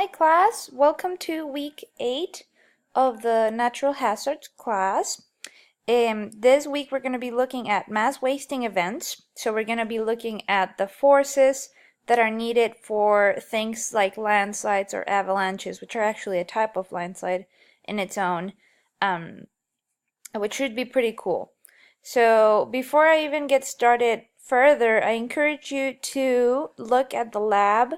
Hi class, welcome to week 8 of the natural hazards class. This week we're going to be looking at mass wasting events. So we're going to be looking at the forces that are needed for things like landslides or avalanches, which are actually a type of landslide in its own, which should be pretty cool. So before I even get started further, I encourage you to look at the lab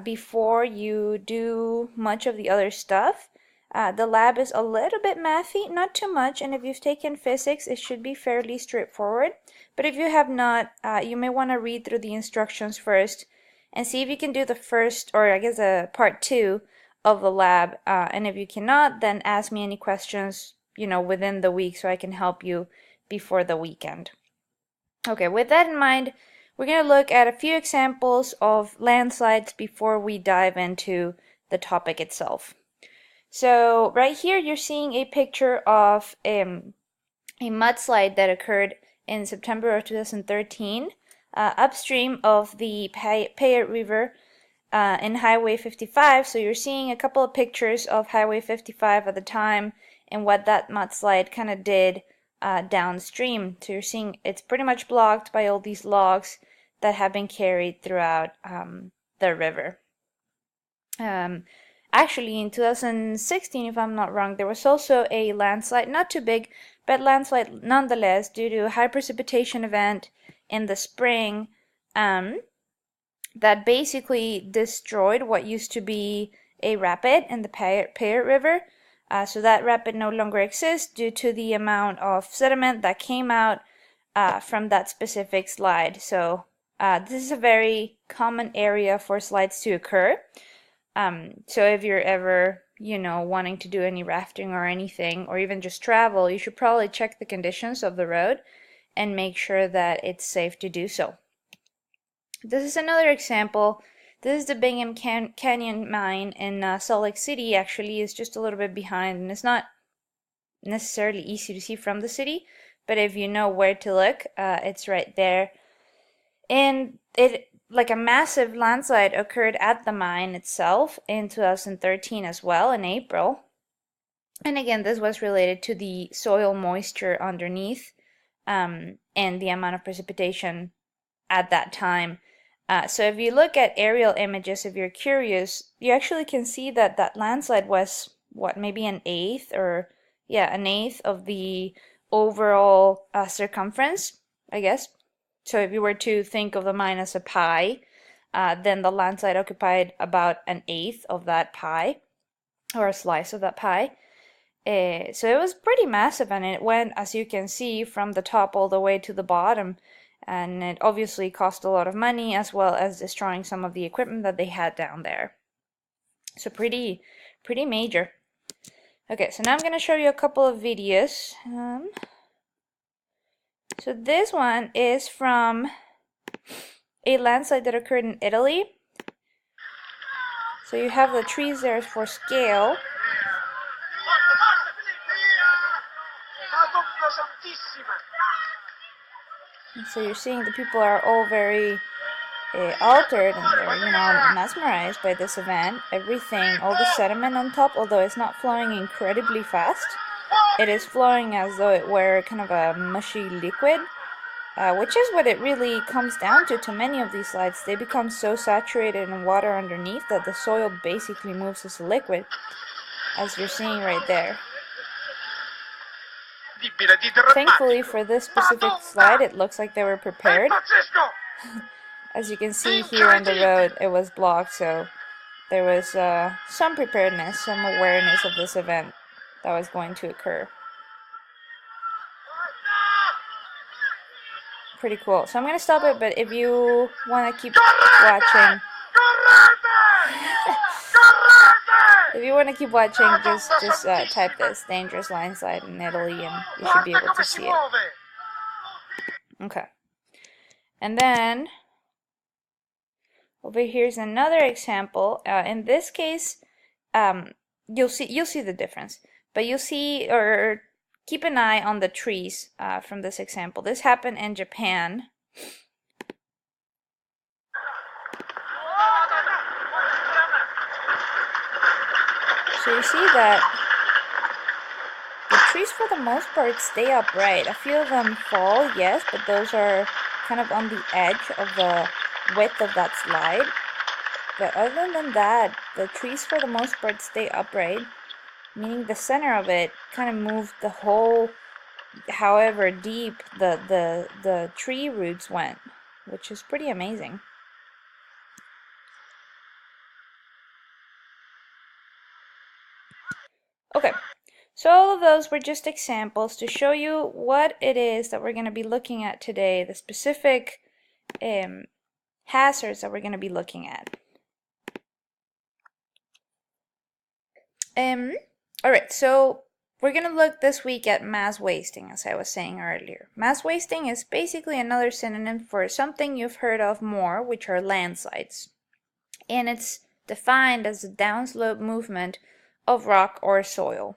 before you do much of the other stuff. The lab is a little bit mathy, not too much, and if you've taken physics, it should be fairly straightforward. But if you have not, you may want to read through the instructions first and see if you can do the first, or I guess part 2 of the lab. And if you cannot, then ask me any questions, within the week so I can help you before the weekend. Okay, with that in mind, we're going to look at a few examples of landslides before we dive into the topic itself. So right here you're seeing a picture of a mudslide that occurred in September of 2013 upstream of the Payette River in Highway 55. So you're seeing a couple of pictures of Highway 55 at the time and what that mudslide kind of did downstream. So you're seeing it's pretty much blocked by all these logs that have been carried throughout the river. Actually, in 2016, if I'm not wrong, there was also a landslide, not too big, but landslide nonetheless, due to a high precipitation event in the spring that basically destroyed what used to be a rapid in the Payette River. So that rapid no longer exists due to the amount of sediment that came out from that specific slide. So this is a very common area for slides to occur. So if you're ever, wanting to do any rafting or anything, or even just travel, you should probably check the conditions of the road and make sure that it's safe to do so. This is another example. This is the Bingham Canyon mine in Salt Lake City. Actually, is just a little bit behind, and it's not necessarily easy to see from the city, but if you know where to look, it's right there. And like a massive landslide occurred at the mine itself in 2013 as well, in April. And again, this was related to the soil moisture underneath and the amount of precipitation at that time. So if you look at aerial images, if you're curious, you actually can see that that landslide was, maybe an eighth of the overall circumference, I guess. So if you were to think of the mine as a pie, then the landslide occupied about an eighth of that pie, or a slice of that pie. So it was pretty massive, and it went, as you can see, from the top all the way to the bottom. And it obviously cost a lot of money, as well as destroying some of the equipment that they had down there. So pretty major. Okay, so now I'm going to show you a couple of videos. So this one is from a landslide that occurred in Italy. So you have the trees there for scale. And so you're seeing the people are all very altered, and they're, mesmerized by this event. Everything, all the sediment on top, although it's not flowing incredibly fast, it is flowing as though it were kind of a mushy liquid, which is what it really comes down to many of these slides. They become so saturated in water underneath that the soil basically moves as a liquid, as you're seeing right there. Thankfully for this specific slide, it looks like they were prepared. As you can see here on the road, it was blocked, so there was some preparedness, some awareness of this event that was going to occur. Pretty cool. So I'm going to stop it, but if you want to keep watching, just type this, dangerous landslide in Italy, and you should be able to see it. Okay. And then over here's another example. In this case, you'll see the difference, but you'll see, or keep an eye on the trees from this example. This happened in Japan. So you see that the trees for the most part stay upright. A few of them fall, yes, but those are kind of on the edge of the width of that slide. But other than that, the trees for the most part stay upright, meaning the center of it kind of moved the whole, however deep the tree roots went, which is pretty amazing. Okay, so all of those were just examples to show you what it is that we're going to be looking at today, the specific hazards that we're going to be looking at. All right, so we're going to look this week at mass wasting, as I was saying earlier. Mass wasting is basically another synonym for something you've heard of more, which are landslides. And it's defined as a downslope movement of rock or soil.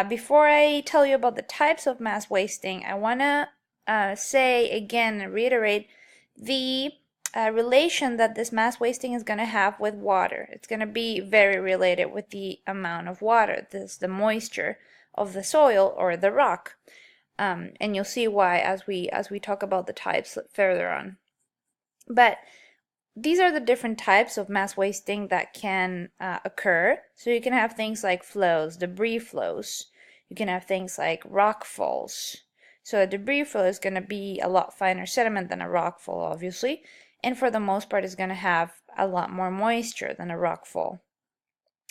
Before I tell you about the types of mass wasting, I want to say again and reiterate the relation that this mass wasting is going to have with water. It's going to be very related with the amount of water, the moisture of the soil or the rock. And you'll see why as we talk about the types further on. But these are the different types of mass wasting that can occur. So you can have things like flows, debris flows. You can have things like rock falls. So a debris flow is going to be a lot finer sediment than a rock fall, obviously. And for the most part, it's going to have a lot more moisture than a rock fall.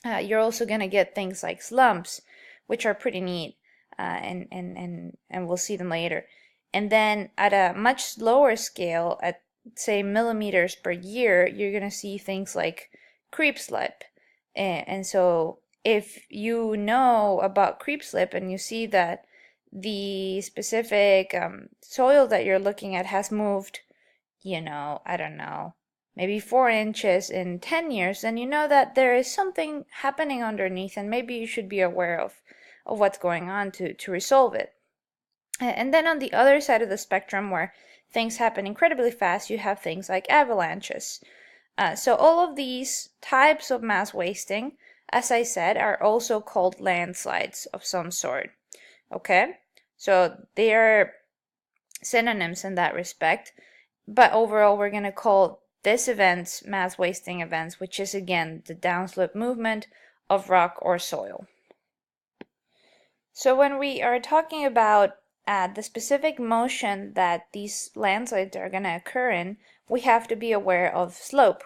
You're also going to get things like slumps, which are pretty neat, and we'll see them later. And then at a much slower scale, at say millimeters per year, you're going to see things like creep slip. And so if you know about creep slip and you see that the specific soil that you're looking at has moved, I don't know, maybe 4 inches in 10 years, then you know that there is something happening underneath and maybe you should be aware of what's going on to resolve it. And then on the other side of the spectrum, where things happen incredibly fast, you have things like avalanches. So all of these types of mass wasting, as I said, are also called landslides of some sort. Okay? So they are synonyms in that respect. But overall, we're going to call this events mass wasting events, which is again the downslope movement of rock or soil. So when we are talking about the specific motion that these landslides are going to occur in, we have to be aware of slope.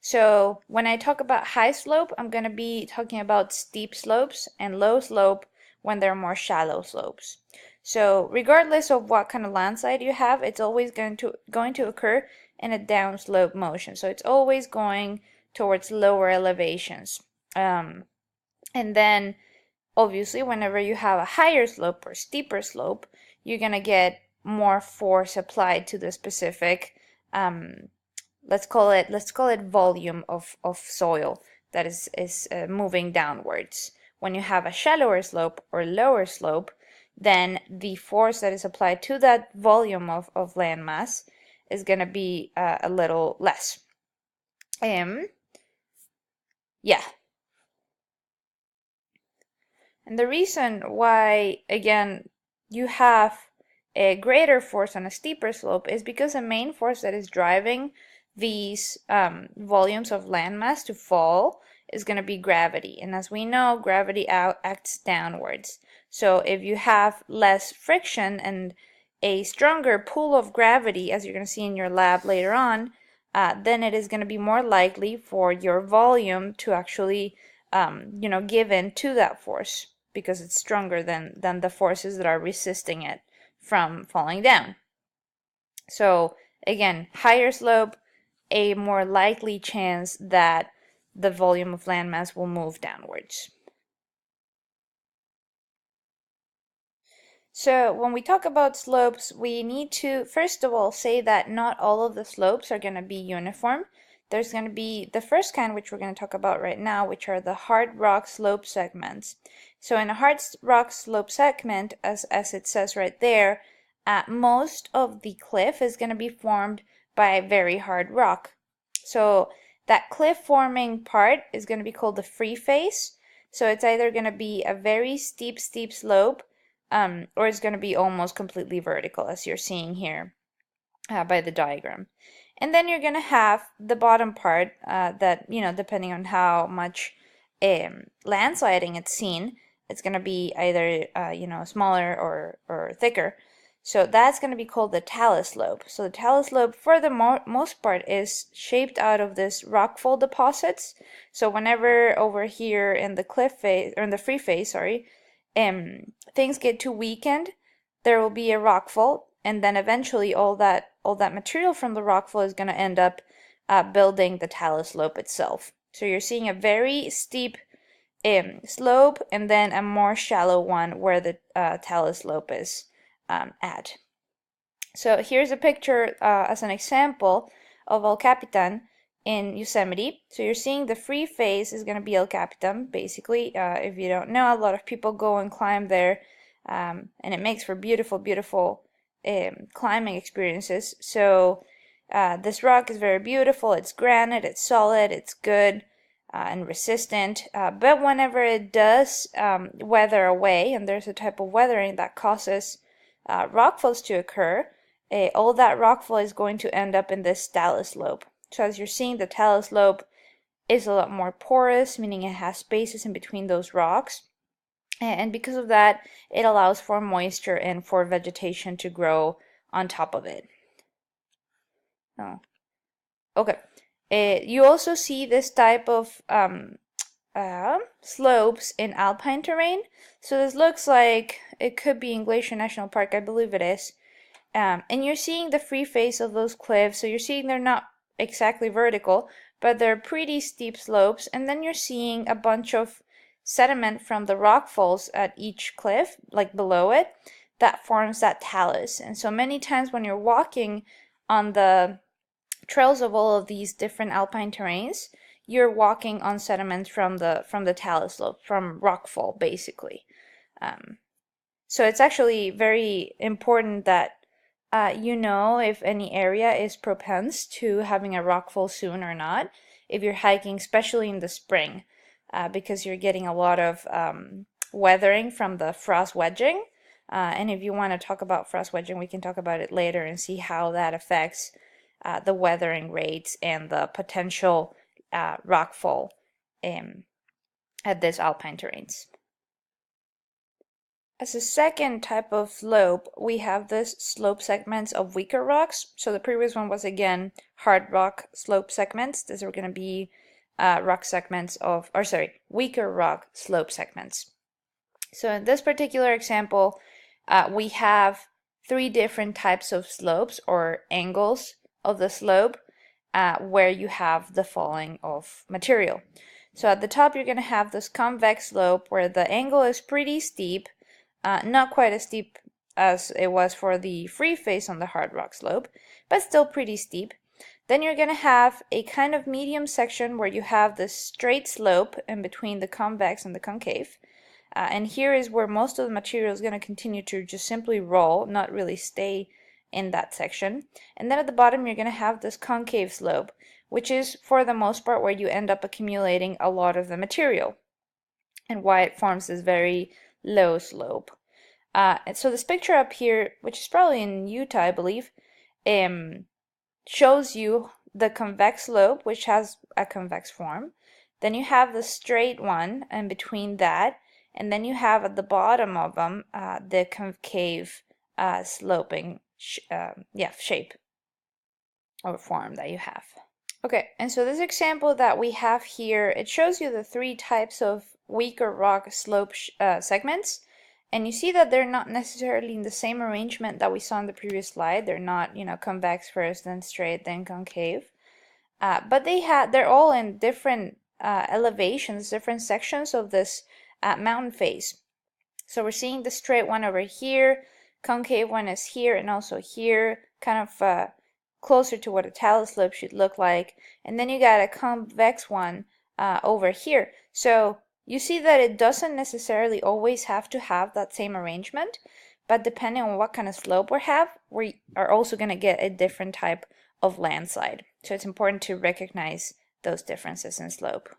So when I talk about high slope, I'm going to be talking about steep slopes, and low slope when they're more shallow slopes. So regardless of what kind of landslide you have, it's always going to occur in a downslope motion. So it's always going towards lower elevations. And then obviously whenever you have a higher slope or steeper slope, you're going to get more force applied to the specific let's call it volume of soil that is moving downwards. When you have a shallower slope or lower slope, then the force that is applied to that volume of landmass is going to be a little less. Yeah. And the reason why, again, you have a greater force on a steeper slope is because the main force that is driving these volumes of landmass to fall is going to be gravity. And as we know, gravity acts downwards. So if you have less friction and a stronger pull of gravity, as you're going to see in your lab later on, then it is going to be more likely for your volume to actually give in to that force, because it's stronger than the forces that are resisting it from falling down. So again, higher slope, a more likely chance that the volume of landmass will move downwards. So when we talk about slopes, we need to first of all say that not all of the slopes are going to be uniform. There's going to be the first kind, which we're going to talk about right now, which are the hard rock slope segments. So in a hard rock slope segment, as it says right there, most of the cliff is going to be formed by very hard rock. So that cliff forming part is going to be called the free face. So it's either going to be a very steep slope, or it's going to be almost completely vertical, as you're seeing here by the diagram. And then you're going to have the bottom part that, depending on how much landsliding it's seen, it's going to be either, smaller or thicker. So that's going to be called the talus slope. So the talus slope, for the most part, is shaped out of this rockfall deposits. So whenever over here in the cliff face, or in the free face, sorry, things get too weakened, there will be a rockfall, and then eventually all that material from the rockfall is going to end up building the talus slope itself. So you're seeing a very steep slope, and then a more shallow one where the talus slope is at. So here's a picture as an example of El Capitan in Yosemite. So you're seeing the free face is going to be El Capitan, basically. If you don't know, a lot of people go and climb there, and it makes for beautiful, beautiful climbing experiences. So this rock is very beautiful. It's granite, it's solid, it's good and resistant. But whenever it does weather away, and there's a type of weathering that causes rockfalls to occur, all that rockfall is going to end up in this talus slope. So as you're seeing, the talus slope is a lot more porous, meaning it has spaces in between those rocks. And because of that, it allows for moisture and for vegetation to grow on top of it. Oh. Okay. You also see this type of slopes in alpine terrain. So this looks like it could be in Glacier National Park, I believe it is. And you're seeing the free face of those cliffs. So you're seeing they're not exactly vertical, but they're pretty steep slopes. And then you're seeing a bunch of sediment from the rock falls at each cliff, like below it, that forms that talus. And so many times when you're walking on the trails of all of these different alpine terrains, you're walking on sediments from the talus slope, from rockfall, basically. So it's actually very important that if any area is propense to having a rockfall soon or not, if you're hiking, especially in the spring, because you're getting a lot of weathering from the frost wedging. And if you want to talk about frost wedging, we can talk about it later and see how that affects the weathering rates and the potential rockfall at these alpine terrains. As a second type of slope, we have this slope segments of weaker rocks. So the previous one was, again, hard rock slope segments. These are going to be weaker rock slope segments. So in this particular example, we have 3 different types of slopes or angles of the slope where you have the falling of material. So at the top, you're going to have this convex slope where the angle is pretty steep, not quite as steep as it was for the free face on the hard rock slope, but still pretty steep. Then you're going to have a kind of medium section where you have this straight slope in between the convex and the concave. And here is where most of the material is going to continue to just simply roll, not really stay in that section. And then at the bottom, you're going to have this concave slope, which is for the most part where you end up accumulating a lot of the material, and why it forms this very low slope. And so this picture up here, which is probably in Utah, I believe, shows you the convex slope, which has a convex form. Then you have the straight one in between that, and then you have at the bottom of them the concave sloping shape or form that you have. Okay, and so this example that we have here, it shows you the 3 types of weaker rock slope segments. And you see that they're not necessarily in the same arrangement that we saw in the previous slide. They're not, convex first, then straight, then concave. But they're all in different elevations, different sections of this mountain face. So we're seeing the straight one over here, concave one is here, and also here, kind of closer to what a talus slope should look like. And then you got a convex one over here. So you see that it doesn't necessarily always have to have that same arrangement, but depending on what kind of slope we are also going to get a different type of landslide. So it's important to recognize those differences in slope.